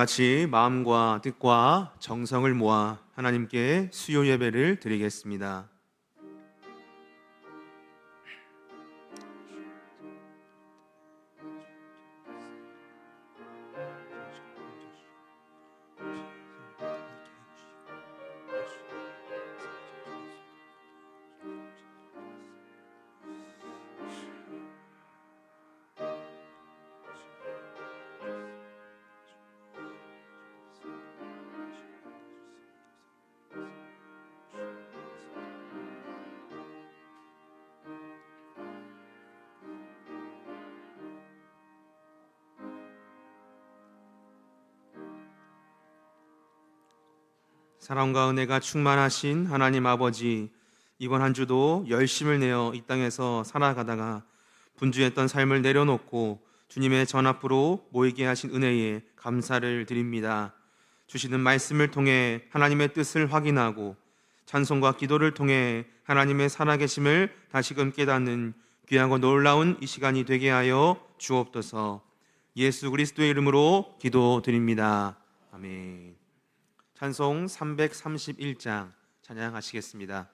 같이 마음과 뜻과 정성을 모아 하나님께 수요 예배를 드리겠습니다. 사랑과 은혜가 충만하신 하나님 아버지, 이번 한 주도 열심을 내어 이 땅에서 살아가다가 분주했던 삶을 내려놓고 주님의 전 앞으로 모이게 하신 은혜에 감사를 드립니다. 주시는 말씀을 통해 하나님의 뜻을 확인하고 찬송과 기도를 통해 하나님의 살아계심을 다시금 깨닫는 귀하고 놀라운 이 시간이 되게 하여 주옵소서. 예수 그리스도의 이름으로 기도드립니다. 아멘. 찬송 331장 찬양하시겠습니다.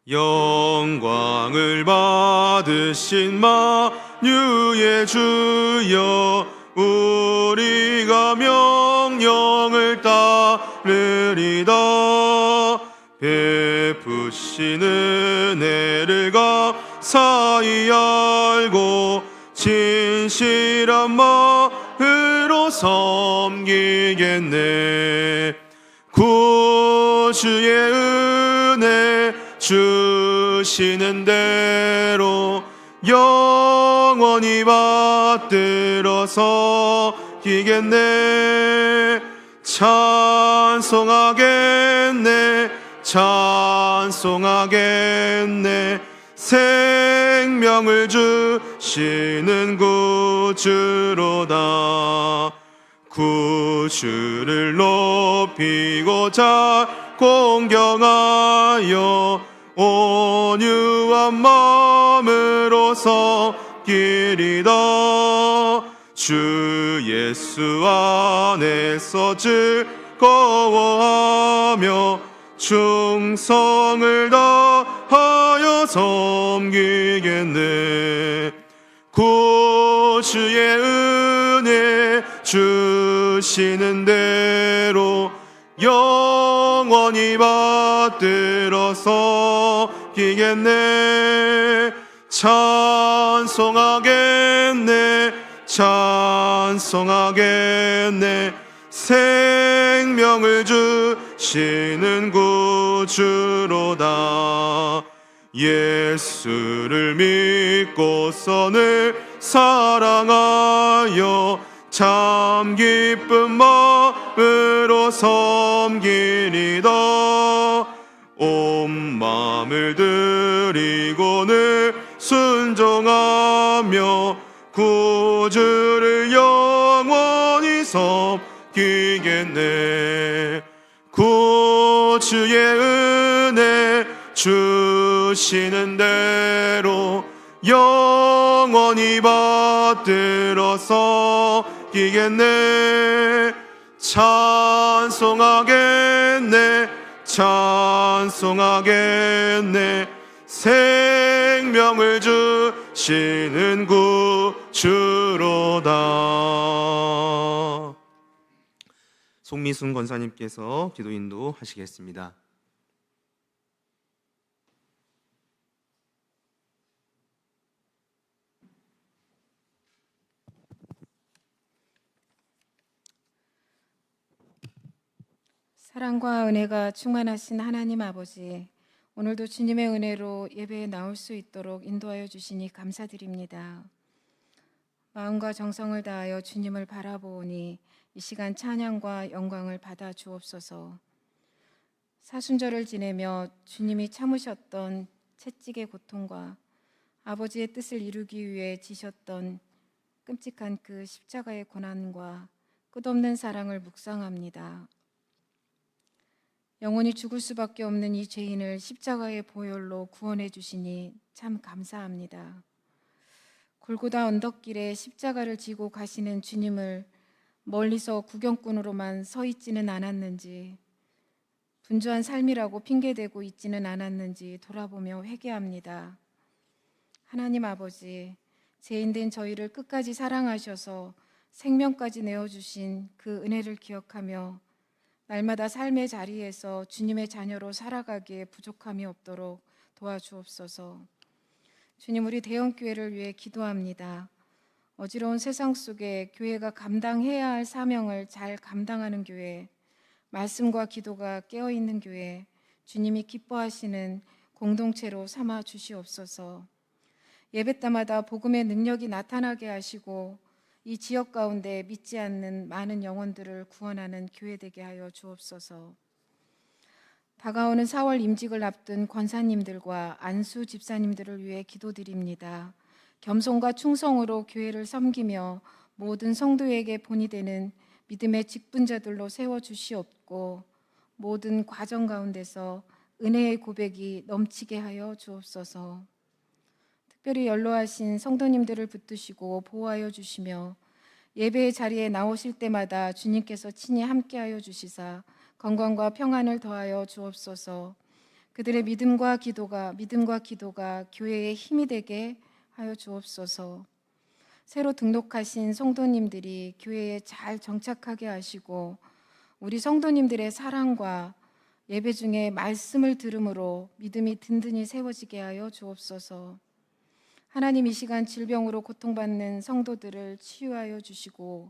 영광을 받으신 만유의 주여, 우리가 명령을 따르리다. 베푸신 은혜를 감사히 알고 진실한 마음으로 섬기겠네. 구주의 은혜 주시는 대로 영원히 받들어 섬기겠네. 찬송하겠네, 찬송하겠네. 생명을 주시는 구주로다. 구주를 높이고자 공경하여 온유한 마음으로 섬기리다. 주 예수 안에서 즐거워하며 충성을 다하여 섬기겠네. 구주의 은혜 주시는 대로 영원히 받들어 섬기겠네. 찬송하겠네, 찬송하겠네. 생명을 주시는 구주로다. 예수를 믿고서 늘 사랑하여 참 기쁜 마음으로 섬기리다. 온 마음을 드리고 늘 순종하며 구주를 영원히 섬기겠네. 구주의 은혜 주시는 대로 영원히 받들어 섬기겠네. 찬송하겠네, 찬송하겠네. 생명을 주시는 구주로다. 송미순 권사님께서 기도 인도하시겠습니다. 사랑과 은혜가 충만하신 하나님 아버지, 오늘도 주님의 은혜로 예배에 나올 수 있도록 인도하여 주시니 감사드립니다. 마음과 정성을 다하여 주님을 바라보니 이 시간 찬양과 영광을 받아 주옵소서. 사순절을 지내며 주님이 참으셨던 채찍의 고통과 아버지의 뜻을 이루기 위해 지셨던 끔찍한 그 십자가의 고난과 끝없는 사랑을 묵상합니다. 영원히 죽을 수밖에 없는 이 죄인을 십자가의 보혈로 구원해 주시니 참 감사합니다. 골고다 언덕길에 십자가를 지고 가시는 주님을 멀리서 구경꾼으로만 서 있지는 않았는지, 분주한 삶이라고 핑계대고 있지는 않았는지 돌아보며 회개합니다. 하나님 아버지, 죄인된 저희를 끝까지 사랑하셔서 생명까지 내어주신 그 은혜를 기억하며 날마다 삶의 자리에서 주님의 자녀로 살아가기에 부족함이 없도록 도와주옵소서. 주님, 우리 대형교회를 위해 기도합니다. 어지러운 세상 속에 교회가 감당해야 할 사명을 잘 감당하는 교회, 말씀과 기도가 깨어있는 교회, 주님이 기뻐하시는 공동체로 삼아 주시옵소서. 예배 때마다 복음의 능력이 나타나게 하시고 이 지역 가운데 믿지 않는 많은 영혼들을 구원하는 교회 되게 하여 주옵소서. 다가오는 4월 임직을 앞둔 권사님들과 안수 집사님들을 위해 기도드립니다. 겸손과 충성으로 교회를 섬기며 모든 성도에게 본이 되는 믿음의 직분자들로 세워주시옵고 모든 과정 가운데서 은혜의 고백이 넘치게 하여 주옵소서. 특별히 연로하신 성도님들을 붙드시고 보호하여 주시며 예배의 자리에 나오실 때마다 주님께서 친히 함께하여 주시사 건강과 평안을 더하여 주옵소서. 그들의 믿음과 기도가 교회의 힘이 되게 하여 주옵소서. 새로 등록하신 성도님들이 교회에 잘 정착하게 하시고 우리 성도님들의 사랑과 예배 중에 말씀을 들음으로 믿음이 든든히 세워지게 하여 주옵소서. 하나님, 이 시간 질병으로 고통받는 성도들을 치유하여 주시고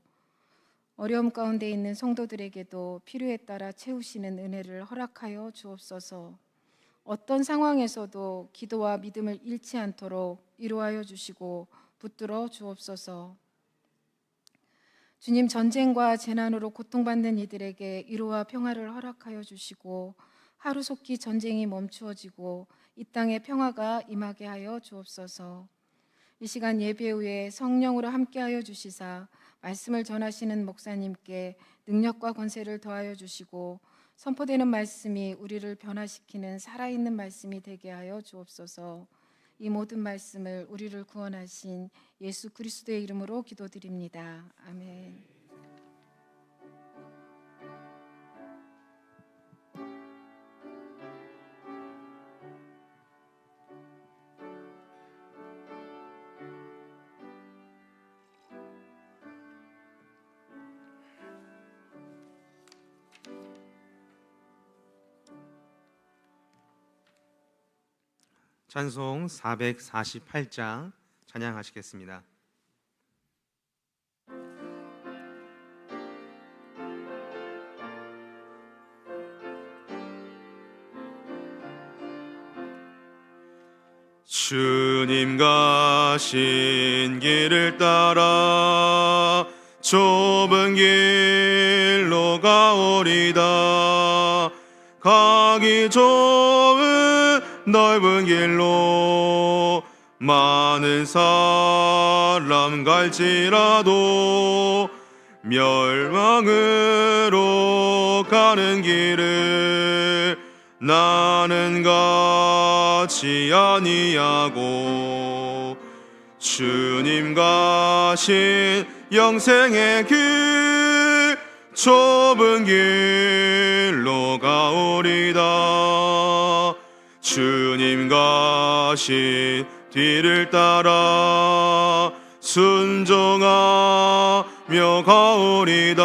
어려움 가운데 있는 성도들에게도 필요에 따라 채우시는 은혜를 허락하여 주옵소서. 어떤 상황에서도 기도와 믿음을 잃지 않도록 위로하여 주시고 붙들어 주옵소서. 주님, 전쟁과 재난으로 고통받는 이들에게 위로와 평화를 허락하여 주시고 하루속히 전쟁이 멈추어지고 이 땅에 평화가 임하게 하여 주옵소서. 이 시간 예배 후에 성령으로 함께하여 주시사 말씀을 전하시는 목사님께 능력과 권세를 더하여 주시고 선포되는 말씀이 우리를 변화시키는 살아있는 말씀이 되게 하여 주옵소서. 이 모든 말씀을 우리를 구원하신 예수 그리스도의 이름으로 기도드립니다. 아멘. 찬송 448장 찬양하시겠습니다. 주님 가신 길을 따라 좁은 길로 가오리다. 가기 좋은 넓은 길로 많은 사람 갈지라도 멸망으로 가는 길을 나는 가지 아니하고 주님 가신 영생의 길 좁은 길로 가오리다. 주님 가신 뒤를 따라 순종하며 가오리다.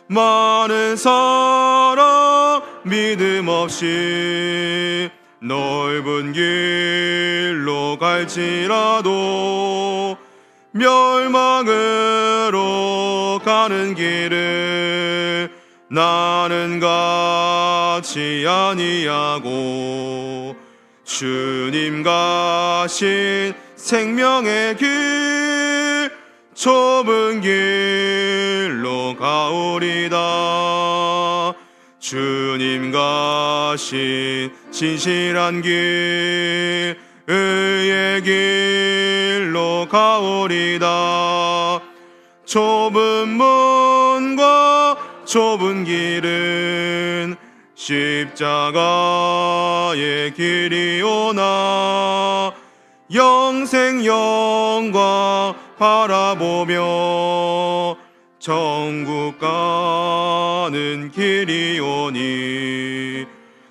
많은 사람 믿음 없이 넓은 길로 갈지라도 멸망으로 가는 길을 나는 가지 아니하고 주님 가신 생명의 길 좁은 길로 가오리다. 주님 가신 진실한 길 의의 길로 가오리다. 좁은 문과 좁은 길은 십자가의 길이오나 영생 영광 바라보며 천국 가는 길이오니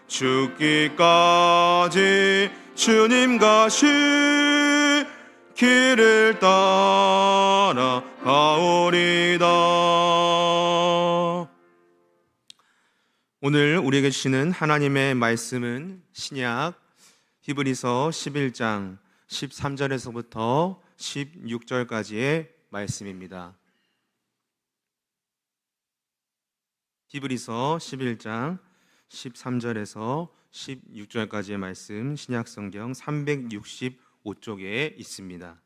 죽기까지 주님 가신 길을 따라 가오리다. 오늘 우리에게 주시는 하나님의 말씀은 신약 히브리서 11장 13절에서부터 16절까지의 말씀입니다. 히브리서 11장 13절에서 16절까지의 말씀, 신약성경 365쪽에 있습니다.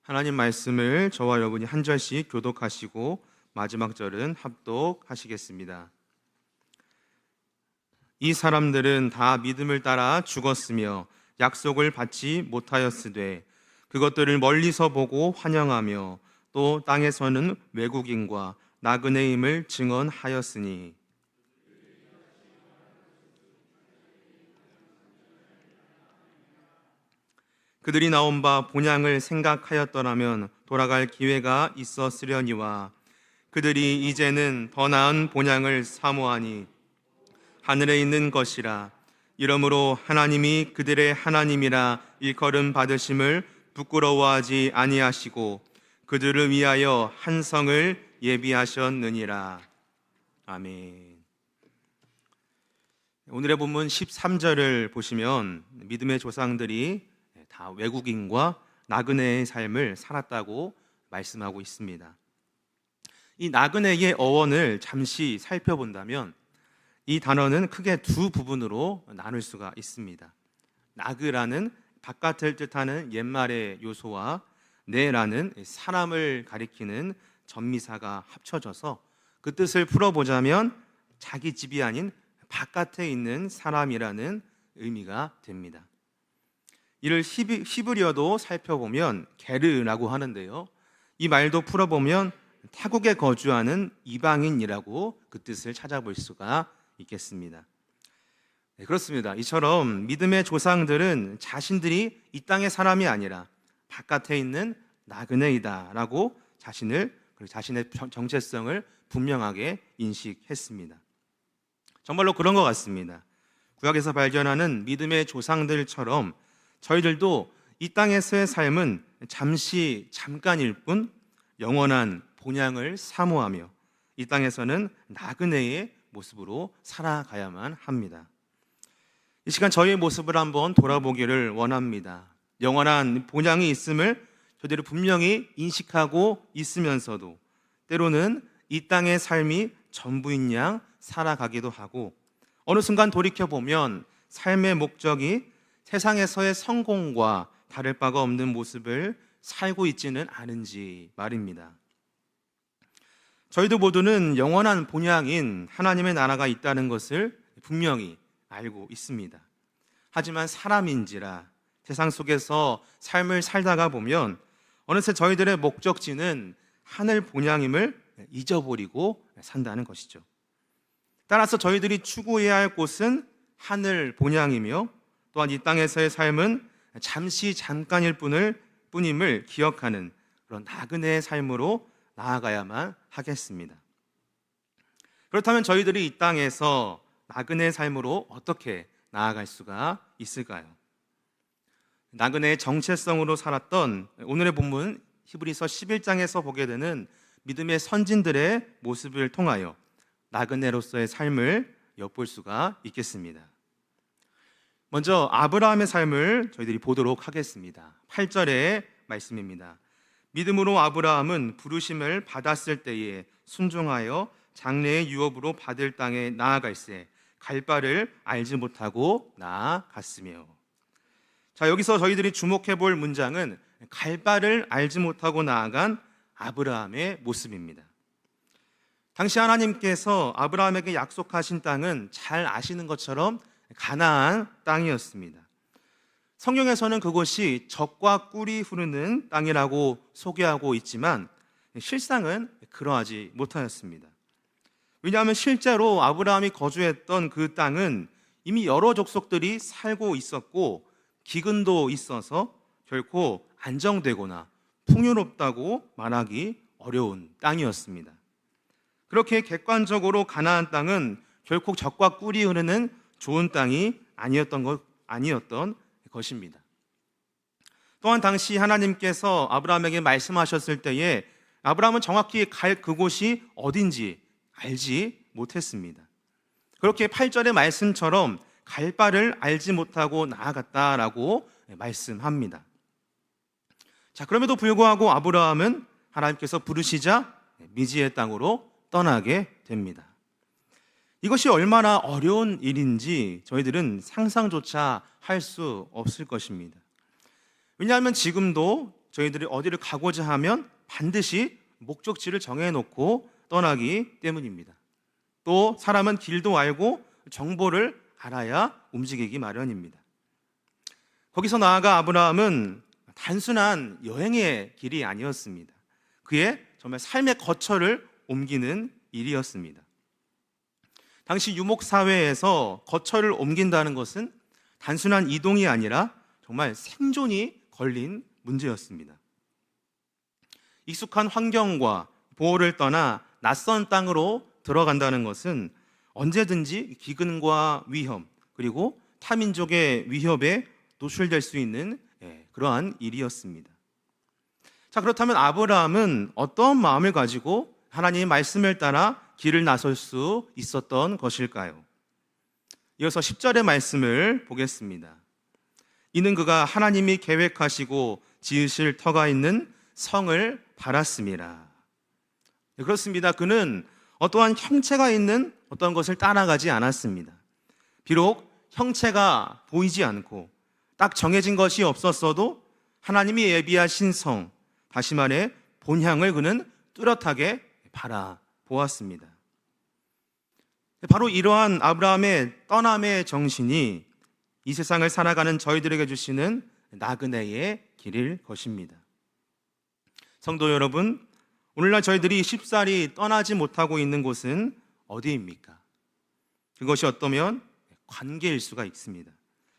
하나님 말씀을 저와 여러분이 한 절씩 교독하시고 마지막 절은 합독하시겠습니다. 이 사람들은 다 믿음을 따라 죽었으며 약속을 받지 못하였으되 그것들을 멀리서 보고 환영하며 또 땅에서는 외국인과 나그네임을 증언하였으니 그들이 나온 바 본향을 생각하였더라면 돌아갈 기회가 있었으려니와 그들이 이제는 더 나은 본향을 사모하니 하늘에 있는 것이라. 이러므로 하나님이 그들의 하나님이라 일컬음 받으심을 부끄러워하지 아니하시고 그들을 위하여 한 성을 예비하셨느니라. 아멘. 오늘의 본문 13절을 보시면 믿음의 조상들이 다 외국인과 나그네의 삶을 살았다고 말씀하고 있습니다. 이 나그네의 어원을 잠시 살펴본다면 이 단어는 크게 두 부분으로 나눌 수가 있습니다. 나그라는 바깥을 뜻하는 옛말의 요소와 네라는 사람을 가리키는 전미사가 합쳐져서 그 뜻을 풀어보자면 자기 집이 아닌 바깥에 있는 사람이라는 의미가 됩니다. 이를 히브리어도 살펴보면 게르라고 하는데요, 이 말도 풀어보면 타국에 거주하는 이방인이라고 그 뜻을 찾아볼 수가 있겠습니다. 네, 그렇습니다. 이처럼 믿음의 조상들은 자신들이 이 땅의 사람이 아니라 바깥에 있는 나그네이다라고 자신의 정체성을 분명하게 인식했습니다. 정말로 그런 것 같습니다. 구약에서 발견하는 믿음의 조상들처럼 저희들도 이 땅에서의 삶은 잠깐일 뿐 영원한 본향을 사모하며 이 땅에서는 나그네의 모습으로 살아가야만 합니다. 이 시간 저희의 모습을 한번 돌아보기를 원합니다. 영원한 본향이 있음을 저희들이 분명히 인식하고 있으면서도 때로는 이 땅의 삶이 전부인 양 살아가기도 하고 어느 순간 돌이켜보면 삶의 목적이 세상에서의 성공과 다를 바가 없는 모습을 살고 있지는 않은지 말입니다. 저희도 모두는 영원한 본향인 하나님의 나라가 있다는 것을 분명히 알고 있습니다. 하지만 사람인지라 세상 속에서 삶을 살다가 보면 어느새 저희들의 목적지는 하늘 본향임을 잊어버리고 산다는 것이죠. 따라서 저희들이 추구해야 할 곳은 하늘 본향이며 또한 이 땅에서의 삶은 잠깐일 뿐임을 기억하는 그런 나그네의 삶으로 나아가야만 하겠습니다. 그렇다면 저희들이 이 땅에서 나그네의 삶으로 어떻게 나아갈 수가 있을까요? 나그네의 정체성으로 살았던 오늘의 본문 히브리서 11장에서 보게 되는 믿음의 선진들의 모습을 통하여 나그네로서의 삶을 엿볼 수가 있겠습니다. 먼저 아브라함의 삶을 저희들이 보도록 하겠습니다. 8절의 말씀입니다. 믿음으로 아브라함은 부르심을 받았을 때에 순종하여 장래의 유업으로 받을 땅에 나아갈새 갈 바를 알지 못하고 나아갔으며. 자, 여기서 저희들이 주목해 볼 문장은 갈 바를 알지 못하고 나아간 아브라함의 모습입니다. 당시 하나님께서 아브라함에게 약속하신 땅은 잘 아시는 것처럼 가나안 땅이었습니다. 성경에서는 그곳이 젖과 꿀이 흐르는 땅이라고 소개하고 있지만 실상은 그러하지 못하였습니다. 왜냐하면 실제로 아브라함이 거주했던 그 땅은 이미 여러 족속들이 살고 있었고 기근도 있어서 결코 안정되거나 풍요롭다고 말하기 어려운 땅이었습니다. 그렇게 객관적으로 가나안 땅은 결코 젖과 꿀이 흐르는 좋은 땅이 아니었던 것입니다. 또한 당시 하나님께서 아브라함에게 말씀하셨을 때에 아브라함은 정확히 갈 그곳이 어딘지 알지 못했습니다. 그렇게 8절의 말씀처럼 갈 바를 알지 못하고 나아갔다라고 말씀합니다. 자, 그럼에도 불구하고 아브라함은 하나님께서 부르시자 미지의 땅으로 떠나게 됩니다. 이것이 얼마나 어려운 일인지 저희들은 상상조차 할 수 없을 것입니다. 왜냐하면 지금도 저희들이 어디를 가고자 하면 반드시 목적지를 정해놓고 떠나기 때문입니다. 또 사람은 길도 알고 정보를 알아야 움직이기 마련입니다. 거기서 나아가 아브라함은 단순한 여행의 길이 아니었습니다. 그의 정말 삶의 거처를 옮기는 일이었습니다. 당시 유목사회에서 거처를 옮긴다는 것은 단순한 이동이 아니라 정말 생존이 걸린 문제였습니다. 익숙한 환경과 보호를 떠나 낯선 땅으로 들어간다는 것은 언제든지 기근과 위험 그리고 타민족의 위협에 노출될 수 있는 그러한 일이었습니다. 자, 그렇다면 아브라함은 어떤 마음을 가지고 하나님의 말씀을 따라 길을 나설 수 있었던 것일까요? 이어서 10절의 말씀을 보겠습니다. 이는 그가 하나님이 계획하시고 지으실 터가 있는 성을 바랐습니다. 그렇습니다. 그는 어떠한 형체가 있는 어떤 것을 따라가지 않았습니다. 비록 형체가 보이지 않고 딱 정해진 것이 없었어도 하나님이 예비하신 성, 다시 말해 본향을 그는 뚜렷하게 바라보았습니다. 바로 이러한 아브라함의 떠남의 정신이 이 세상을 살아가는 저희들에게 주시는 나그네의 길일 것입니다. 성도 여러분, 오늘날 저희들이 쉽사리 떠나지 못하고 있는 곳은 어디입니까? 그것이 어떠면 관계일 수가 있습니다.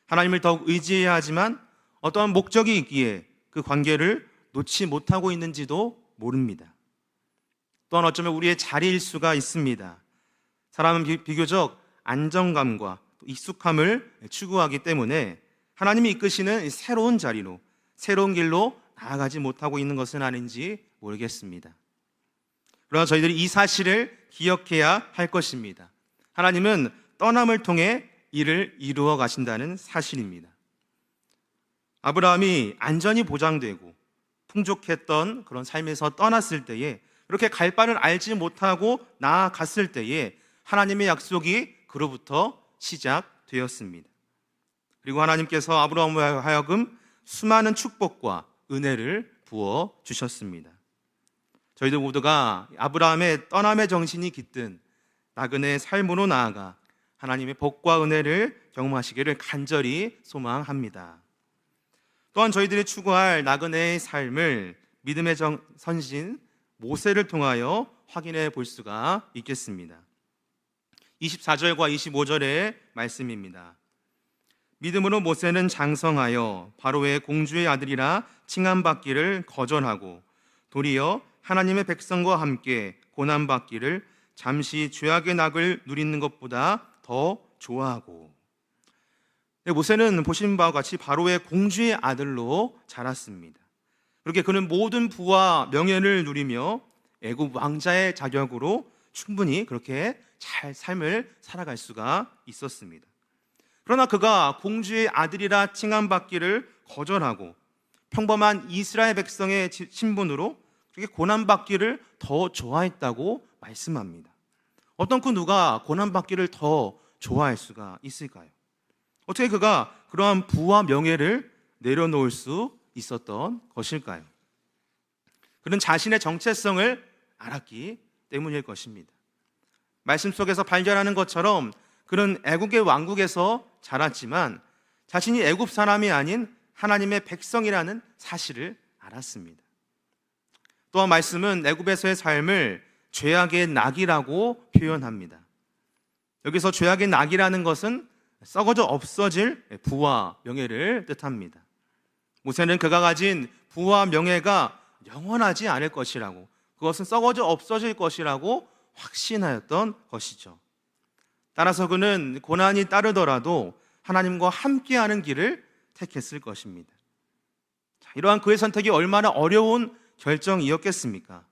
하나님을 더욱 의지해야 하지만 어떠한 목적이 있기에 그 관계를 놓지 못하고 있는지도 모릅니다. 또한 어쩌면 우리의 자리일 수가 있습니다. 사람은 비교적 안정감과 익숙함을 추구하기 때문에 하나님이 이끄시는 새로운 자리로, 새로운 길로 나아가지 못하고 있는 것은 아닌지 모르겠습니다. 그러나 저희들이 이 사실을 기억해야 할 것입니다. 하나님은 떠남을 통해 일을 이루어 가신다는 사실입니다. 아브라함이 안전이 보장되고 풍족했던 그런 삶에서 떠났을 때에, 그렇게 갈 바를 알지 못하고 나아갔을 때에 하나님의 약속이 그로부터 시작되었습니다. 그리고 하나님께서 아브라함을 하여금 수많은 축복과 은혜를 부어 주셨습니다. 저희들 모두가 아브라함의 떠남의 정신이 깃든 나그네의 삶으로 나아가 하나님의 복과 은혜를 경험하시기를 간절히 소망합니다. 또한 저희들이 추구할 나그네의 삶을 믿음의 선신 모세를 통하여 확인해 볼 수가 있겠습니다. 24절과 25절의 말씀입니다. 믿음으로 모세는 장성하여 바로의 공주의 아들이라 칭함받기를 거절하고 도리어 하나님의 백성과 함께 고난받기를 잠시 죄악의 낙을 누리는 것보다 더 좋아하고. 모세는 보신 바와 같이 바로의 공주의 아들로 자랐습니다. 그렇게 그는 모든 부와 명예를 누리며 애굽 왕자의 자격으로 충분히 그렇게 잘 삶을 살아갈 수가 있었습니다. 그러나 그가 공주의 아들이라 칭함받기를 거절하고 평범한 이스라엘 백성의 신분으로 그렇게 고난받기를 더 좋아했다고 말씀합니다. 어떤 그 누가 고난받기를 더 좋아할 수가 있을까요? 어떻게 그가 그러한 부와 명예를 내려놓을 수 있었던 것일까요? 그는 자신의 정체성을 알았기 때문일 것입니다. 말씀 속에서 발견하는 것처럼 그는 애국의 왕국에서 자랐지만 자신이 애굽 사람이 아닌 하나님의 백성이라는 사실을 알았습니다. 또한 말씀은 애굽에서의 삶을 죄악의 낙이라고 표현합니다. 여기서 죄악의 낙이라는 것은 썩어져 없어질 부와 명예를 뜻합니다. 모세는 그가 가진 부와 명예가 영원하지 않을 것이라고, 그것은 썩어져 없어질 것이라고 확신하였던 것이죠. 따라서 그는 고난이 따르더라도 하나님과 함께하는 길을 택했을 것입니다. 이러한 그의 선택이 얼마나 어려운 결정이었겠습니까?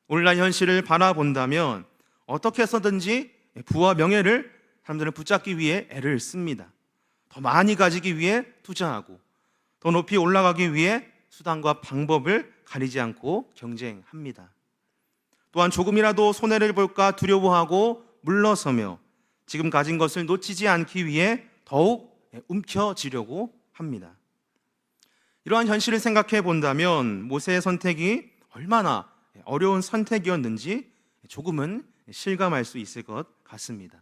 오늘날 현실을 바라본다면 어떻게 해서든지 부와 명예를 사람들은 붙잡기 위해 애를 씁니다. 더 많이 가지기 위해 투자하고, 더 높이 올라가기 위해 수단과 방법을 가리지 않고 경쟁합니다. 또한 조금이라도 손해를 볼까 두려워하고 물러서며 지금 가진 것을 놓치지 않기 위해 더욱 움켜쥐려고 합니다. 이러한 현실을 생각해 본다면 모세의 선택이 얼마나 어려운 선택이었는지 조금은 실감할 수 있을 것 같습니다.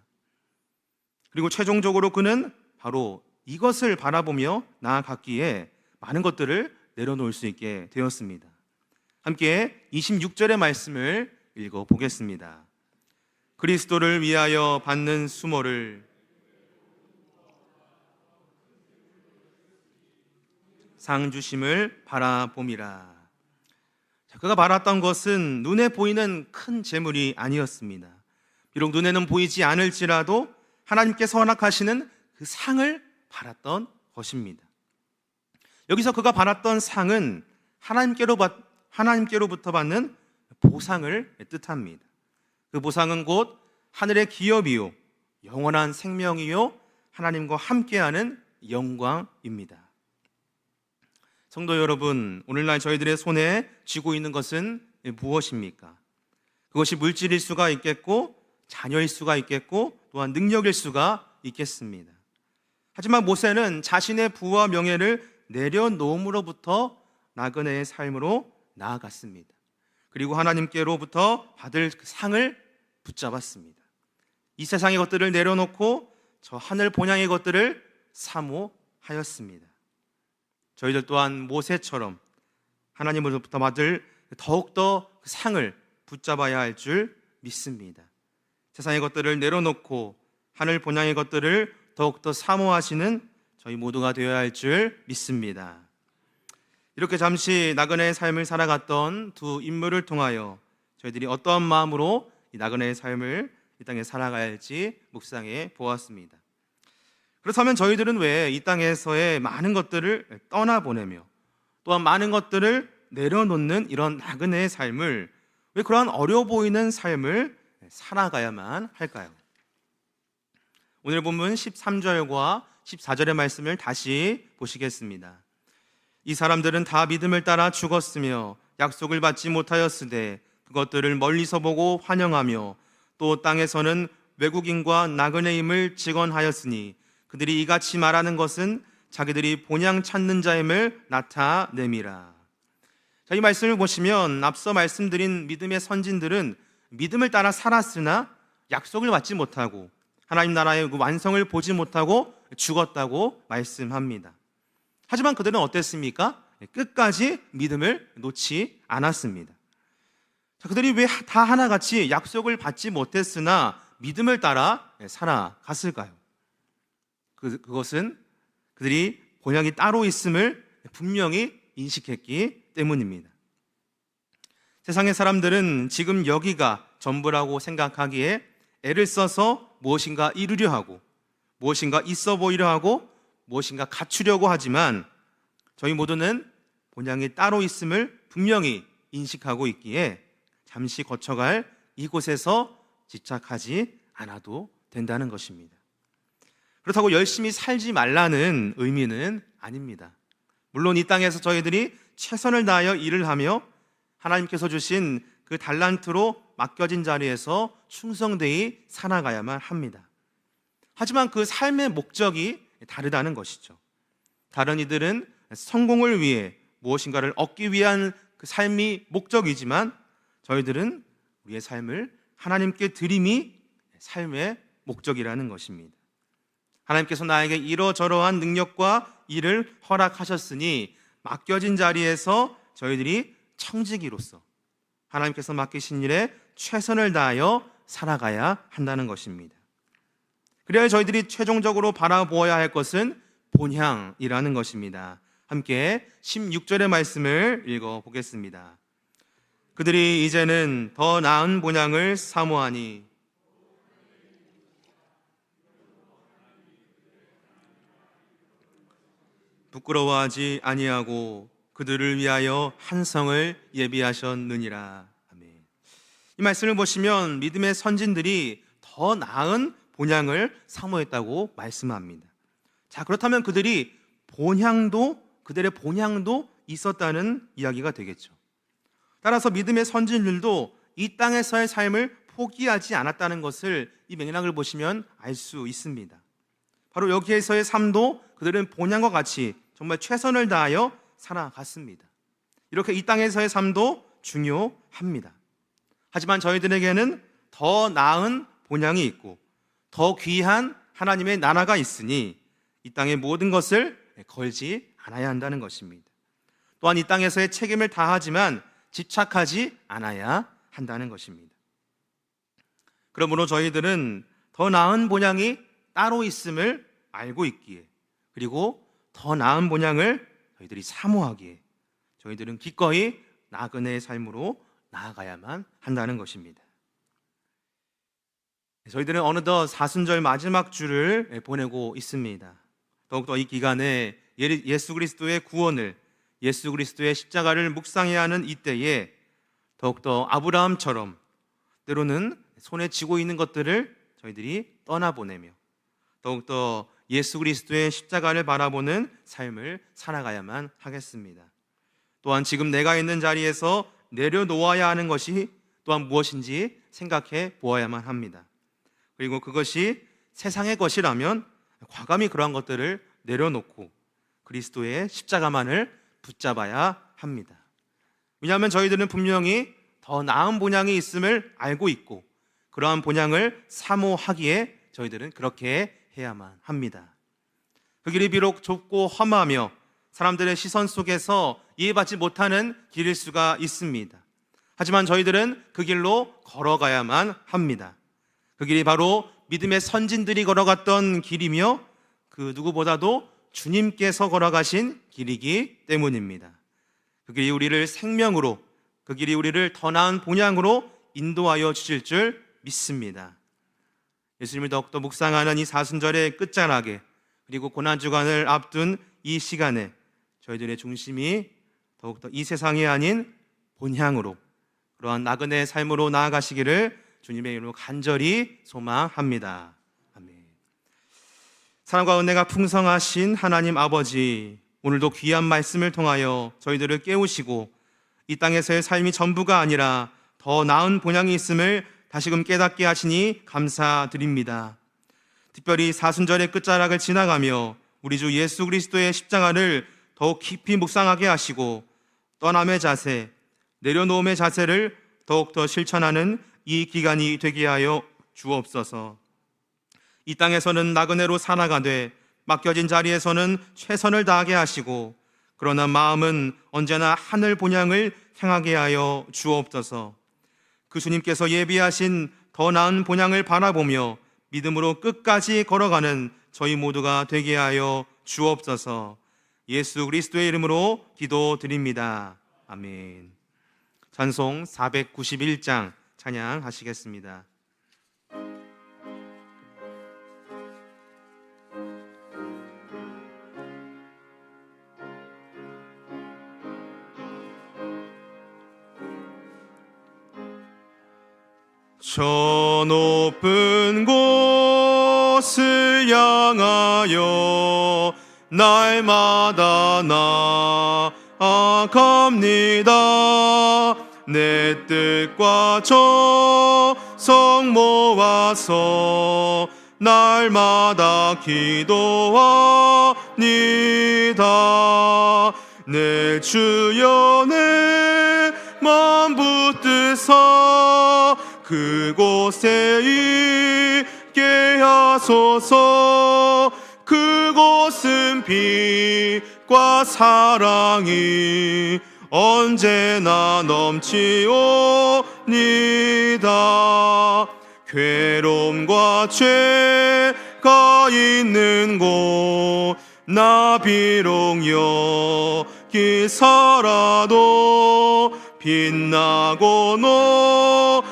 그리고 최종적으로 그는 바로 이것을 바라보며 나아갔기에 많은 것들을 내려놓을 수 있게 되었습니다. 함께 26절의 말씀을 읽어보겠습니다. 그리스도를 위하여 받는 수모를 상 주심을 바라봄이라. 그가 바랐던 것은 눈에 보이는 큰 재물이 아니었습니다. 비록 눈에는 보이지 않을지라도 하나님께서 허락하시는 그 상을 바랐던 것입니다. 여기서 그가 바랐던 상은 하나님께로부터 받는 보상을 뜻합니다. 그 보상은 곧 하늘의 기업이요 영원한 생명이요 하나님과 함께하는 영광입니다. 성도 여러분, 오늘날 저희들의 손에 쥐고 있는 것은 무엇입니까? 그것이 물질일 수가 있겠고 자녀일 수가 있겠고 또한 능력일 수가 있겠습니다. 하지만 모세는 자신의 부와 명예를 내려놓음으로부터 나그네의 삶으로 나아갔습니다. 그리고 하나님께로부터 받을 그 상을 붙잡았습니다. 이 세상의 것들을 내려놓고 저 하늘 본향의 것들을 사모하였습니다. 저희들 또한 모세처럼 하나님으로부터 받을 더욱더 그 상을 붙잡아야 할 줄 믿습니다. 세상의 것들을 내려놓고 하늘 본향의 것들을 더욱더 사모하시는 저희 모두가 되어야 할 줄 믿습니다. 이렇게 잠시 나그네의 삶을 살아갔던 두 인물을 통하여 저희들이 어떠한 마음으로 이 나그네의 삶을 이 땅에 살아가야 할지 묵상해 보았습니다. 그렇다면 저희들은 왜 이 땅에서의 많은 것들을 떠나보내며 또한 많은 것들을 내려놓는 이런 나그네의 삶을, 왜 그러한 어려워 보이는 삶을 살아가야만 할까요? 오늘 본문 13절과 14절의 말씀을 다시 보시겠습니다. 이 사람들은 다 믿음을 따라 죽었으며 약속을 받지 못하였으되 그것들을 멀리서 보고 환영하며 또 땅에서는 외국인과 나그네임을 직언하였으니 그들이 이같이 말하는 것은 자기들이 본향 찾는 자임을 나타냄이라. 자, 이 말씀을 보시면 앞서 말씀드린 믿음의 선진들은 믿음을 따라 살았으나 약속을 받지 못하고 하나님 나라의 그 완성을 보지 못하고 죽었다고 말씀합니다. 하지만 그들은 어땠습니까? 끝까지 믿음을 놓지 않았습니다. 자, 그들이 왜 다 하나같이 약속을 받지 못했으나 믿음을 따라 살아갔을까요? 그것은 그들이 본향이 따로 있음을 분명히 인식했기 때문입니다. 세상의 사람들은 지금 여기가 전부라고 생각하기에 애를 써서 무엇인가 이루려 하고 무엇인가 있어 보이려 하고 무엇인가 갖추려고 하지만 저희 모두는 본향이 따로 있음을 분명히 인식하고 있기에 잠시 거쳐갈 이곳에서 집착하지 않아도 된다는 것입니다. 그렇다고 열심히 살지 말라는 의미는 아닙니다. 물론 이 땅에서 저희들이 최선을 다하여 일을 하며 하나님께서 주신 그 달란트로 맡겨진 자리에서 충성되이 살아가야만 합니다. 하지만 그 삶의 목적이 다르다는 것이죠. 다른 이들은 성공을 위해 무엇인가를 얻기 위한 그 삶이 목적이지만 저희들은 우리의 삶을 하나님께 드림이 삶의 목적이라는 것입니다. 하나님께서 나에게 이러저러한 능력과 일을 허락하셨으니 맡겨진 자리에서 저희들이 청지기로서 하나님께서 맡기신 일에 최선을 다하여 살아가야 한다는 것입니다. 그래야 저희들이 최종적으로 바라보아야 할 것은 본향이라는 것입니다. 함께 16절의 말씀을 읽어보겠습니다. 그들이 이제는 더 나은 본향을 사모하니 부끄러워하지 아니하고 그들을 위하여 한 성을 예비하셨느니라. 아멘. 이 말씀을 보시면 믿음의 선진들이 더 나은 본향을 사모했다고 말씀합니다. 자, 그렇다면 그들의 본향도 있었다는 이야기가 되겠죠. 따라서 믿음의 선진들도 이 땅에서의 삶을 포기하지 않았다는 것을 이 맥락을 보시면 알 수 있습니다. 바로 여기에서의 삶도 그들은 본향과 같이 정말 최선을 다하여 살아갔습니다. 이렇게 이 땅에서의 삶도 중요합니다. 하지만 저희들에게는 더 나은 본향이 있고 더 귀한 하나님의 나라가 있으니 이 땅의 모든 것을 걸지 않아야 한다는 것입니다. 또한 이 땅에서의 책임을 다하지만 집착하지 않아야 한다는 것입니다. 그러므로 저희들은 더 나은 본향이 따로 있음을 알고 있기에, 그리고 더 나은 본향을 저희들이 사모하기에 저희들은 기꺼이 나그네의 삶으로 나아가야만 한다는 것입니다. 저희들은 어느덧 사순절 마지막 주를 보내고 있습니다. 더욱더 이 기간에 예수 그리스도의 구원을, 예수 그리스도의 십자가를 묵상해야 하는 이때에 더욱더 아브라함처럼 때로는 손에 쥐고 있는 것들을 저희들이 떠나보내며 더욱더 예수 그리스도의 십자가를 바라보는 삶을 살아가야만 하겠습니다. 또한 지금 내가 있는 자리에서 내려놓아야 하는 것이 또한 무엇인지 생각해 보아야만 합니다. 그리고 그것이 세상의 것이라면 과감히 그러한 것들을 내려놓고 그리스도의 십자가만을 붙잡아야 합니다. 왜냐하면 저희들은 분명히 더 나은 본향이 있음을 알고 있고 그러한 본향을 사모하기에 저희들은 그렇게 해야만 합니다. 그 길이 비록 좁고 험하며 사람들의 시선 속에서 이해받지 못하는 길일 수가 있습니다. 하지만 저희들은 그 길로 걸어가야만 합니다. 그 길이 바로 믿음의 선진들이 걸어갔던 길이며 그 누구보다도 주님께서 걸어가신 길이기 때문입니다. 그 길이 우리를 생명으로, 그 길이 우리를 더 나은 본향으로 인도하여 주실 줄 믿습니다. 예수님을 더욱더 묵상하는 이 사순절의 끝자락에, 그리고 고난주간을 앞둔 이 시간에 저희들의 중심이 더욱더 이 세상이 아닌 본향으로, 그러한 나그네의 삶으로 나아가시기를 주님의 이름으로 간절히 소망합니다. 아멘. 사랑과 은혜가 풍성하신 하나님 아버지, 오늘도 귀한 말씀을 통하여 저희들을 깨우시고 이 땅에서의 삶이 전부가 아니라 더 나은 본향이 있음을 다시금 깨닫게 하시니 감사드립니다. 특별히 사순절의 끝자락을 지나가며 우리 주 예수 그리스도의 십자가를 더욱 깊이 묵상하게 하시고 떠남의 자세, 내려놓음의 자세를 더욱더 실천하는 이 기간이 되게 하여 주옵소서. 이 땅에서는 나그네로 살아가되 맡겨진 자리에서는 최선을 다하게 하시고 그러나 마음은 언제나 하늘 본향을 향하게 하여 주옵소서. 그 주님께서 예비하신 더 나은 본향을 바라보며 믿음으로 끝까지 걸어가는 저희 모두가 되게 하여 주옵소서. 예수 그리스도의 이름으로 기도드립니다. 아멘. 찬송 491장 찬양하시겠습니다. 저 높은 곳을 향하여 날마다 나아갑니다. 내 뜻과 정성 모아서 날마다 기도합니다. 내 주여 내 마음 붙드사 그곳에 있게 하소서. 그곳은 빛과 사랑이 언제나 넘치오니다. 괴로움과 죄가 있는 곳 나 비록 여기 살아도 빛나고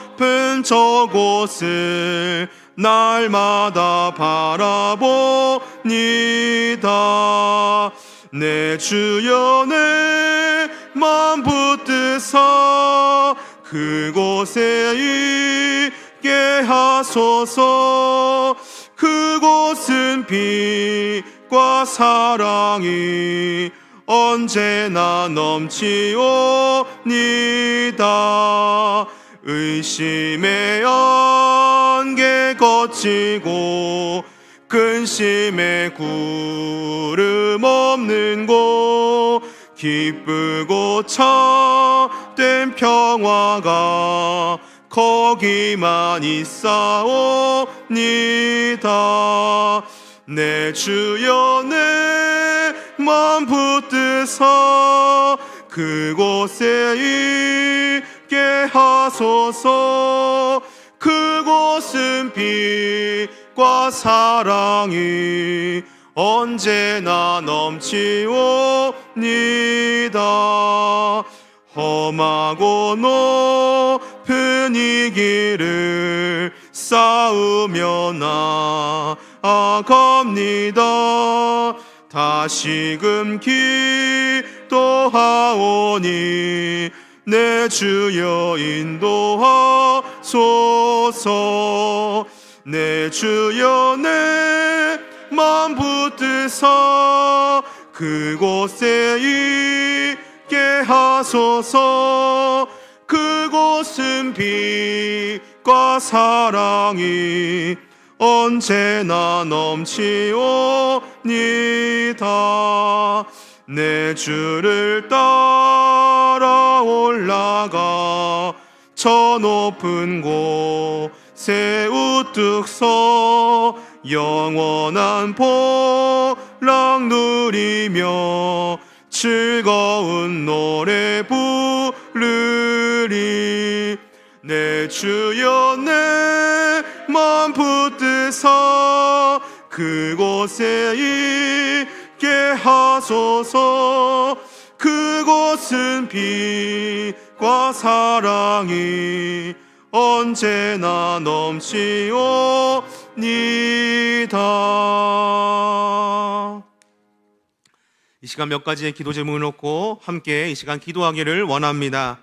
높은 저곳을 날마다 바라보니다. 내 주여 내 맘 붙드사 그곳에 있게 하소서. 그곳은 빛과 사랑이 언제나 넘치오니다. 의심의 안개 거치고 근심의 구름 없는 곳 기쁘고 참된 평화가 거기만 있사옵니다. 내 주여 내 맘 붙드사 그곳에 있게 하소서. 그곳은 빛과 사랑이 언제나 넘치오니다. 험하고 높은 이 길을 쌓으며 나아갑니다. 다시금 기도하오니 내 주여 인도하소서. 내 주여 내 맘 붙드사 그곳에 있게 하소서. 그곳은 빛과 사랑이 언제나 넘치오니다. 내 주를 따라 올라가 저 높은 곳에 우뚝 서 영원한 보락 누리며 즐거운 노래 부르리. 내 주여 내 맘 붙드사 그곳에 있게 하소서. 그곳은 빛과 사랑이 언제나 넘치오니다. 이 시간 몇 가지의 기도 제목을 놓고 함께 이 시간 기도하기를 원합니다.